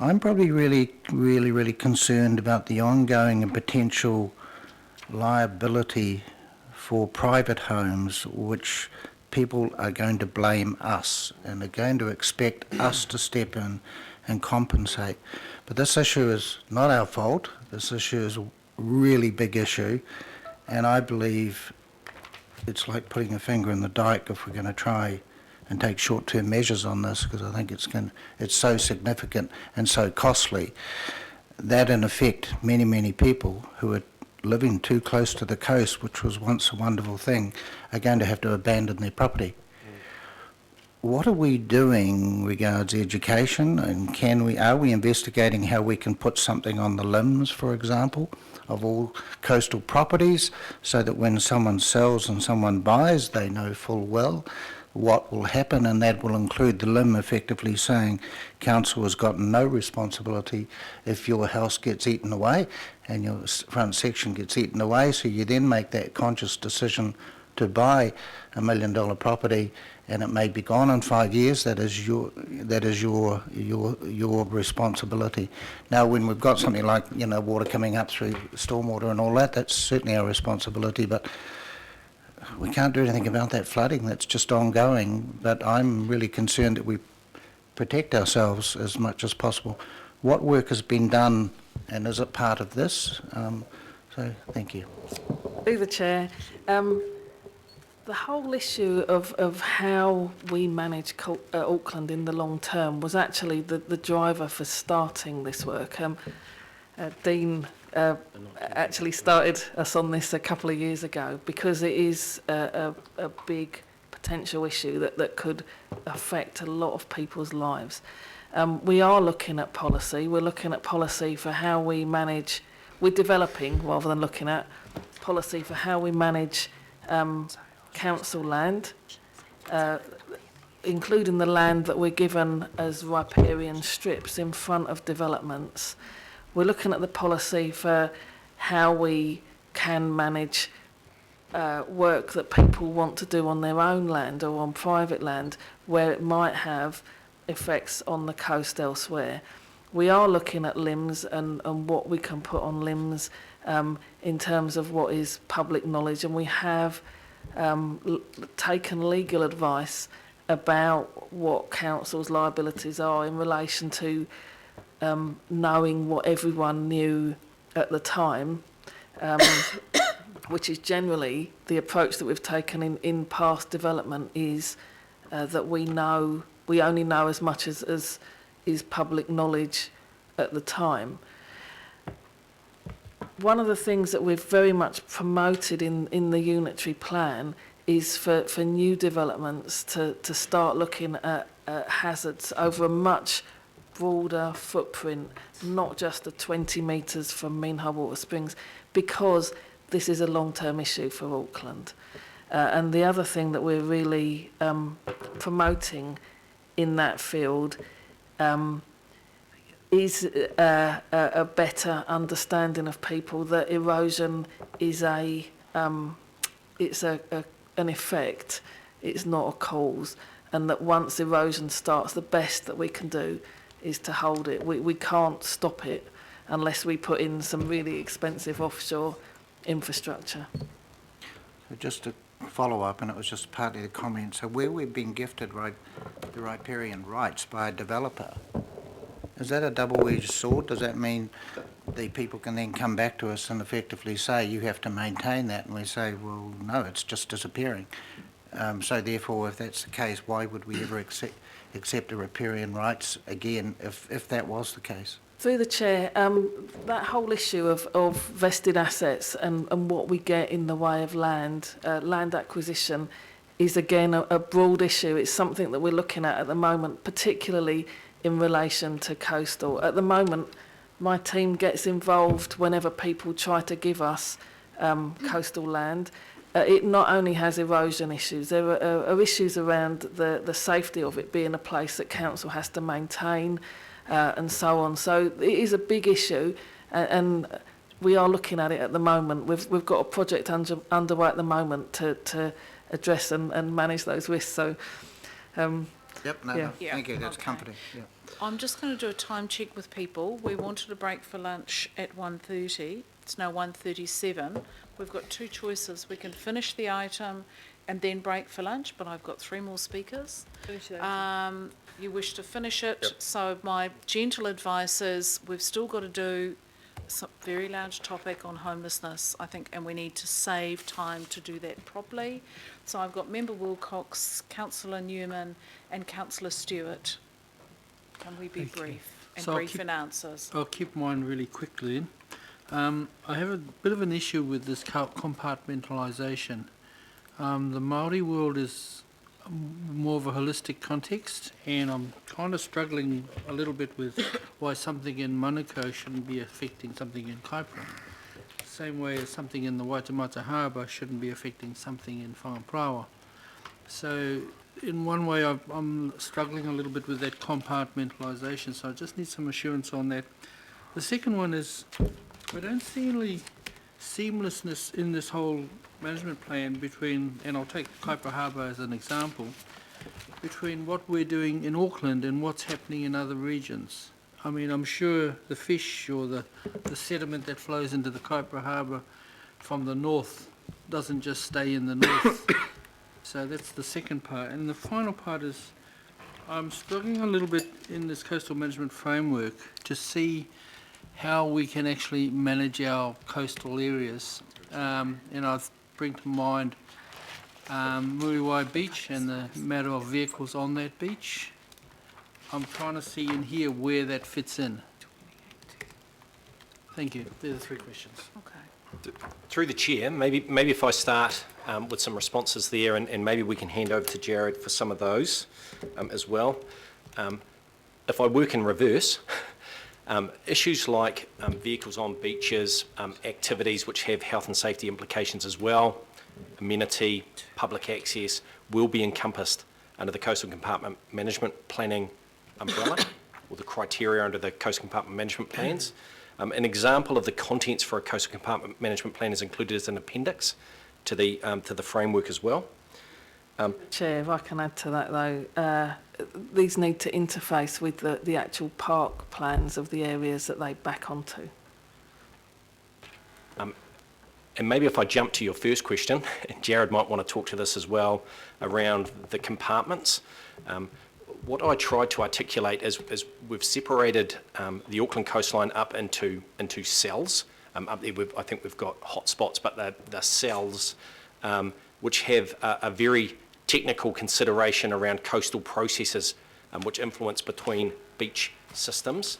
I'm probably really concerned about the ongoing and potential liability for private homes, which people are going to blame us and are going to expect us to step in and compensate. But this issue is not our fault. This issue is a really big issue, and I believe it's like putting a finger in the dike if we're going to try and take short-term measures on this, because I think it's so significant and so costly that in effect many people who are living too close to the coast, which was once a wonderful thing, are going to have to abandon their property. What are we doing regards education, and are we investigating how we can put something on the limbs, for example, of all coastal properties, so that when someone sells and someone buys, they know full well what will happen, and that will include the limb effectively saying council has got no responsibility if your house gets eaten away and your front section gets eaten away, so you then make that conscious decision to buy $1 million property and it may be gone in 5 years. That is your responsibility. Now, when we've got something like water coming up through stormwater and all that, that's certainly our responsibility. But we can't do anything about that flooding. That's just ongoing. But I'm really concerned that we protect ourselves as much as possible. What work has been done, and is it part of this? So, thank you. Through the chair. The whole issue of how we manage Auckland in the long term was actually the driver for starting this work. Dean actually started us on this a couple of years ago because it is a big potential issue that could affect a lot of people's lives. We are looking at policy. We're looking at policy for how we manage. We're developing, rather than looking at, policy for how we manage council land, including the land that we're given as riparian strips in front of developments. We're looking at the policy for how we can manage work that people want to do on their own land or on private land where it might have effects on the coast elsewhere. We are looking at limbs and what we can put on limbs in terms of what is public knowledge, and we have taken legal advice about what council's liabilities are in relation to knowing what everyone knew at the time, which is generally the approach that we've taken in past development, is that we only know as much as is public knowledge at the time. One of the things that we've very much promoted in the unitary plan is for new developments to start looking at hazards over a much broader footprint, not just the 20 metres from mean high water springs, because this is a long-term issue for Auckland. And the other thing that we're really promoting in that field is a better understanding of people that erosion is an effect, it's not a cause, and that once erosion starts, the best that we can do is to hold it. We can't stop it unless we put in some really expensive offshore infrastructure. So just to follow up, and it was just partly the comment, so where we've been gifted the riparian rights by a developer, is that a double-edged sword? Does that mean the people can then come back to us and effectively say, you have to maintain that? And we say, well, no, it's just disappearing. So therefore, if that's the case, why would we ever accept the riparian rights again if that was the case? Through the chair, that whole issue of vested assets and what we get in the way of land acquisition is again a broad issue. It's something that we're looking at the moment, particularly in relation to coastal. At the moment, my team gets involved whenever people try to give us coastal land. It not only has erosion issues, there are issues around the safety of it being a place that council has to maintain, and so on. So it is a big issue, and we are looking at it at the moment. We've got a project underway at the moment to address and manage those risks. So, Yep, no, thank you, that's comforting. Yeah. I'm just going to do a time check with people. We wanted a break for lunch at 1:30. It's now 1:37. We've got two choices. We can finish the item and then break for lunch, but I've got 3 more speakers. You wish to finish it, Yep. so my gentle advice is we've still got to do some very large topic on homelessness, I think, and we need to save time to do that properly. So I've got Member Wilcox, Councillor Newman and Councillor Stewart. Can we be brief and So brief in answers? I'll keep mine really quickly. I have a bit of an issue with this compartmentalisation. The Māori world is more of a holistic context, and I'm kind of struggling a little bit with why something in Manukau shouldn't be affecting something in Kaipara. Same way as something in the Waitemata Harbour shouldn't be affecting something in Whangaparaoa. So in one way I'm struggling a little bit with that compartmentalisation, so I just need some assurance on that. The second one is I don't see any seamlessness in this whole management plan between, and I'll take Kaipara Harbour as an example, between what we're doing in Auckland and what's happening in other regions. I mean, I'm sure the fish or the sediment that flows into the Kaipara Harbour from the north doesn't just stay in the north. So that's the second part. And the final part is I'm struggling a little bit in this coastal management framework to see how we can actually manage our coastal areas. And I bring to mind Muriwai Beach and the matter of vehicles on that beach. I'm trying to see in here where that fits in. Thank you. They're the 3 questions. Okay. Through the chair, maybe if I start with some responses there, and maybe we can hand over to Jared for some of those as well. if I work in reverse, issues like vehicles on beaches, activities which have health and safety implications as well, amenity, public access, will be encompassed under the Coastal Compartment Management Planning umbrella, or the criteria under the Coastal Compartment Management Plans. An example of the contents for a Coastal Compartment Management Plan is included as an appendix to the framework as well. Chair, if I can add to that though, these need to interface with the actual park plans of the areas that they back onto. And maybe if I jump to your first question, and Jared might want to talk to this as well, around the compartments. What I tried to articulate is we've separated the Auckland coastline up into cells. Up there, I think we've got hot spots, but they're cells which have a very technical consideration around coastal processes which influence between beach systems.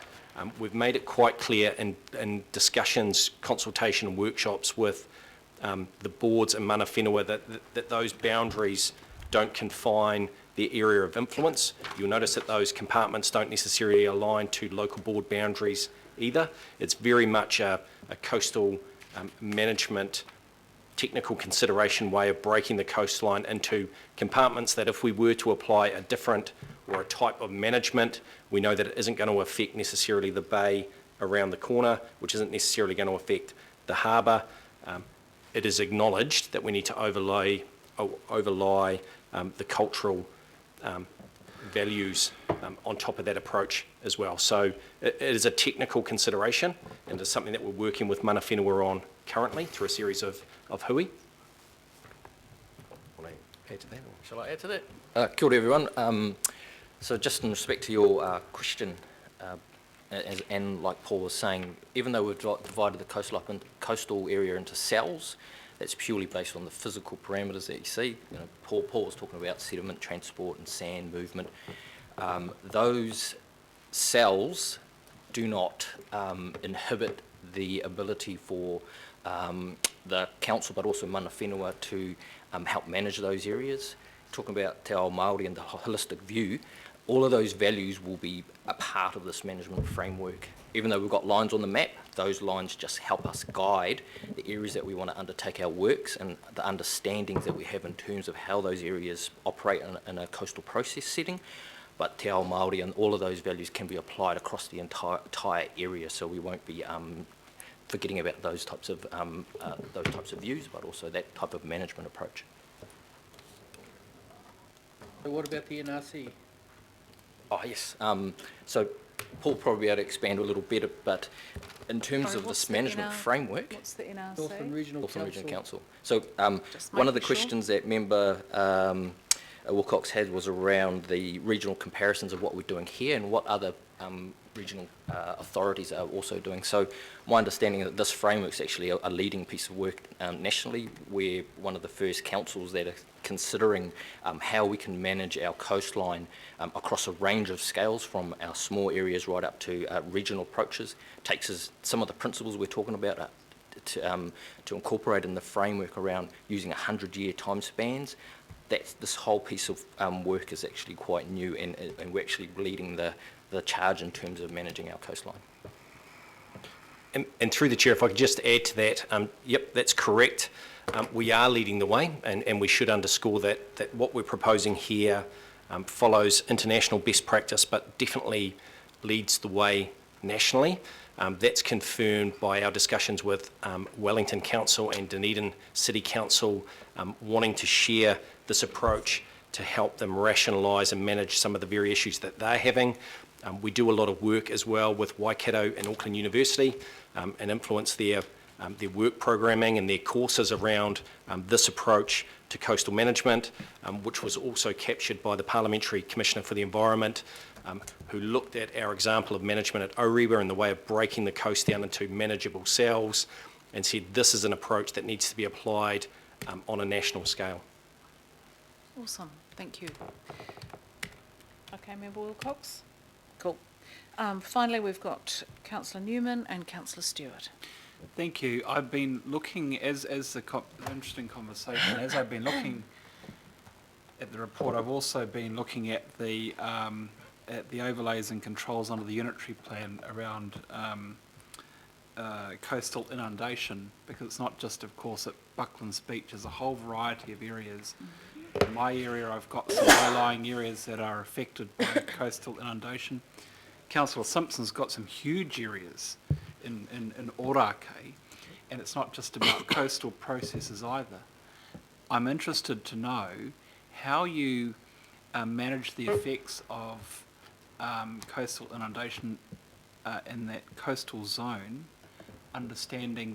We've made it quite clear in discussions, consultation and workshops with the boards and mana whenua that those boundaries don't confine the area of influence. You'll notice that those compartments don't necessarily align to local board boundaries either. It's very much a coastal management technical consideration way of breaking the coastline into compartments that if we were to apply a different or a type of management, we know that it isn't going to affect necessarily the bay around the corner, which isn't necessarily going to affect the harbour. It is acknowledged that we need to overlay the cultural values on top of that approach as well. So it is a technical consideration, and it's something that we're working with mana whenua on currently through a series of hui. Want to add to that? Or? Shall I add to that? Kia ora everyone. So just in respect to your question, and like Paul was saying, even though we've divided the coastal area into cells, that's purely based on the physical parameters that you see. You know, Paul was talking about sediment transport and sand movement. Those cells do not inhibit the ability for the council, but also mana whenua, to help manage those areas. Talking about Te Ao Māori and the holistic view, all of those values will be a part of this management framework. Even though we've got lines on the map, those lines just help us guide the areas that we want to undertake our works and the understandings that we have in terms of how those areas operate in a coastal process setting. But Te Ao Māori and all of those values can be applied across the entire area, so we won't be forgetting about those types of views, but also that type of management approach. So what about the NRC? Oh yes, so Paul will probably be able to expand a little better, but in terms of this management framework, What's the NRC? Northern Regional Council. So one of the questions that member Wilcox had was around the regional comparisons of what we're doing here and what other regional authorities are also doing. So my understanding is that this framework is actually a leading piece of work nationally. We're one of the first councils that are considering how we can manage our coastline across a range of scales, from our small areas right up to regional approaches. Takes us some of the principles we're talking about to incorporate in the framework around using 100-year time spans. This whole piece of work is actually quite new, and we're actually leading the charge in terms of managing our coastline. And through the chair, if I could just add to that, yep, that's correct. We are leading the way, and we should underscore that what we're proposing here follows international best practice, but definitely leads the way nationally. That's confirmed by our discussions with Wellington Council and Dunedin City Council, wanting to share this approach to help them rationalise and manage some of the very issues that they're having. We do a lot of work as well with Waikato and Auckland University and influence their work programming and their courses around this approach to coastal management, which was also captured by the Parliamentary Commissioner for the Environment, who looked at our example of management at Orewa and the way of breaking the coast down into manageable cells, and said this is an approach that needs to be applied on a national scale. Awesome, thank you. Okay, Member Wilcox? Cool. Finally, we've got Councillor Newman and Councillor Stewart. Thank you. I've been looking, as the interesting conversation, as I've been looking at the report, I've also been looking at the at the overlays and controls under the unitary plan around coastal inundation, because it's not just, of course, at Bucklands Beach, there's a whole variety of areas. In my area, I've got some low-lying areas that are affected by coastal inundation. Councillor Simpson's got some huge areas in Orake, and it's not just about coastal processes either. I'm interested to know how you manage the effects of coastal inundation in that coastal zone, understanding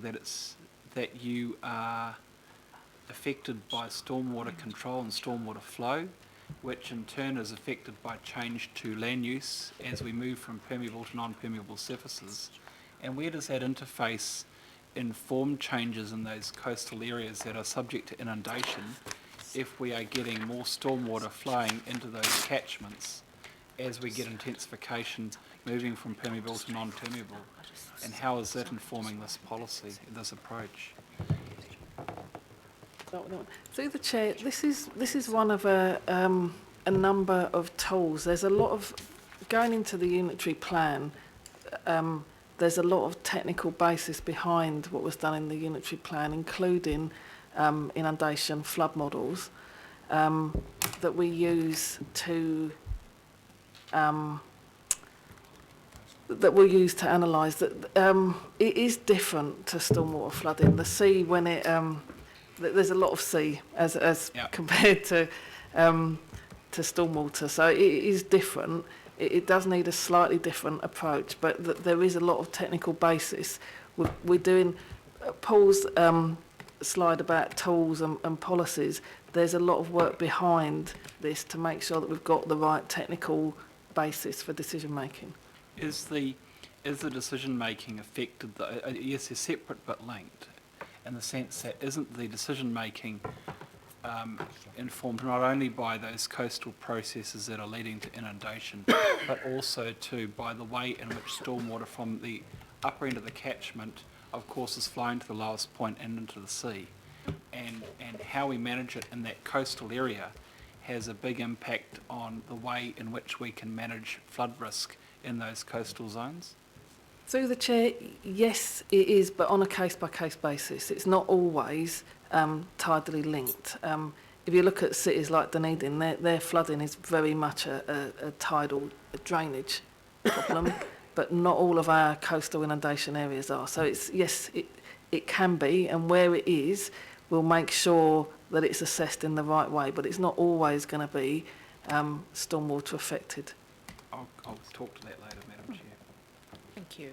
that you are affected by stormwater control and stormwater flow, which in turn is affected by change to land use as we move from permeable to non-permeable surfaces. And where does that interface inform changes in those coastal areas that are subject to inundation if we are getting more stormwater flowing into those catchments as we get intensification moving from permeable to non-permeable? And how is that informing this policy, this approach? Through the chair, this is one of a number of tools. There's a lot of, going into the unitary plan, there's a lot of technical basis behind what was done in the unitary plan, including inundation flood models that we use to analyse that. It is different to stormwater flooding. The sea, when it there's a lot of sea as compared to stormwater, so it is different. It does need a slightly different approach, but there is a lot of technical basis. We're doing Paul's slide about tools and policies. There's a lot of work behind this to make sure that we've got the right technical basis for decision making. Is the decision making affected? Yes, they're separate but linked, in the sense that isn't the decision making informed not only by those coastal processes that are leading to inundation, but also too by the way in which stormwater from the upper end of the catchment, of course, is flowing to the lowest point and into the sea, and how we manage it in that coastal area has a big impact on the way in which we can manage flood risk in those coastal zones? Through the chair, yes, it is, but on a case-by-case basis. It's not always tidally linked. If you look at cities like Dunedin, their flooding is very much a tidal drainage problem, but not all of our coastal inundation areas are. So it's, yes, it can be, and where it is, we'll make sure that it's assessed in the right way, but it's not always going to be stormwater affected. I'll talk to that later, Madam Chair. Thank you.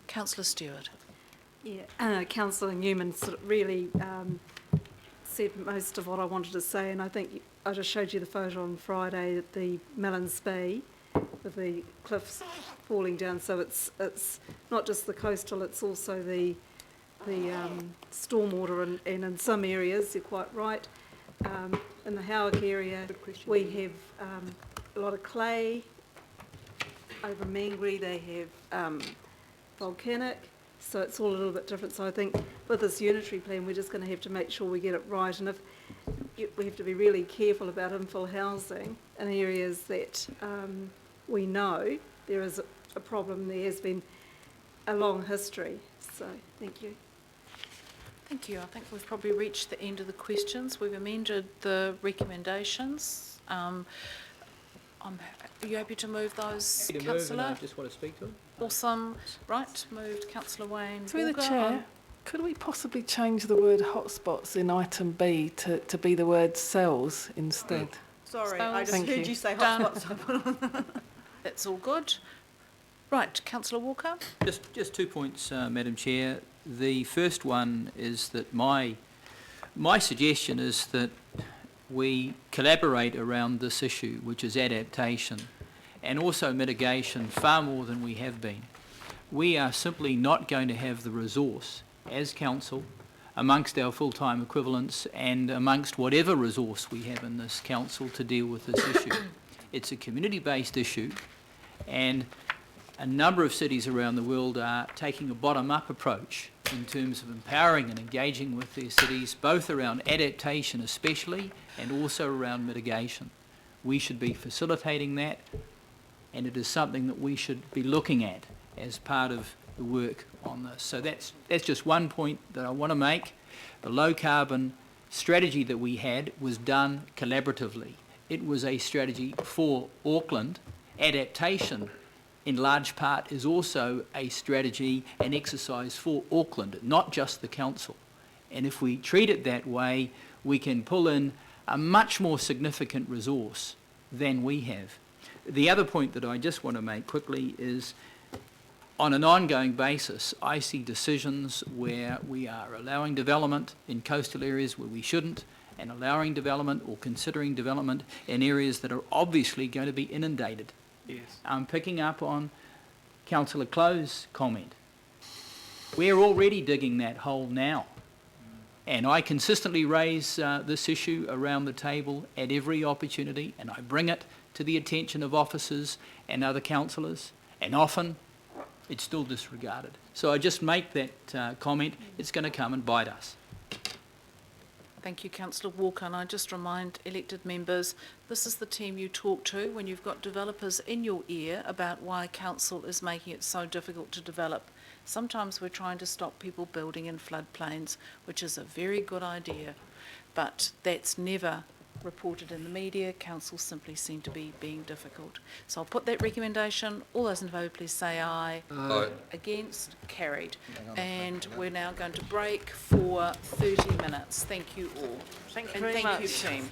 Councillor Stewart. Yeah, Councillor Newman sort of really said most of what I wanted to say, and I think I just showed you the photo on Friday at the Mellons Bay with the cliffs falling down. So it's not just the coastal; it's also the stormwater, and in some areas, you're quite right. In the Howick area, we have a lot of clay. Over Mangere, they have volcanic, so it's all a little bit different. So I think with this unitary plan, we're just going to have to make sure we get it right, and we have to be really careful about infill housing in areas that we know there is a problem. There has been a long history. So thank you. Thank you. I think we've probably reached the end of the questions. We've amended the recommendations. Are you happy to move those, Councillor? I just want to speak to him. Awesome. Right, moved. Councillor Wayne. Through the Walker. chair, could we possibly change the word hotspots in item B to be the word cells instead? Sorry, Spells. I just Thank heard you. you say Done. hotspots. That's all good. Right, Councillor Walker. Just 2 points, Madam Chair. The first one is that my suggestion is that we collaborate around this issue, which is adaptation, and also mitigation far more than we have been. We are simply not going to have the resource as council, amongst our full-time equivalents and amongst whatever resource we have in this council to deal with this issue. It's a community-based issue, and a number of cities around the world are taking a bottom-up approach in terms of empowering and engaging with their cities, both around adaptation especially, and also around mitigation. We should be facilitating that and it is something that we should be looking at as part of the work on this. So that's just one point that I want to make. The low carbon strategy that we had was done collaboratively. It was a strategy for Auckland. Adaptation, in large part, is also a strategy and exercise for Auckland, not just the council. And if we treat it that way, we can pull in a much more significant resource than we have. The other point that I just want to make quickly is, on an ongoing basis, I see decisions where we are allowing development in coastal areas where we shouldn't, and allowing development or considering development in areas that are obviously going to be inundated. Yes. I'm picking up on Councillor Clo's comment. We're already digging that hole now. And I consistently raise this issue around the table at every opportunity, and I bring it to the attention of officers and other councillors, and often it's still disregarded. So I just make that comment. It's going to come and bite us. Thank you, Councillor Walker, and I just remind elected members, this is the team you talk to when you've got developers in your ear about why council is making it so difficult to develop. Sometimes we're trying to stop people building in floodplains, which is a very good idea, but that's never reported in the media. Council simply seem to be being difficult. So I'll put that recommendation. All those in favour, please say aye. Aye. Against? Carried. And we're now going to break for 30 minutes. Thank you all. Thank you And very thank you, much. team.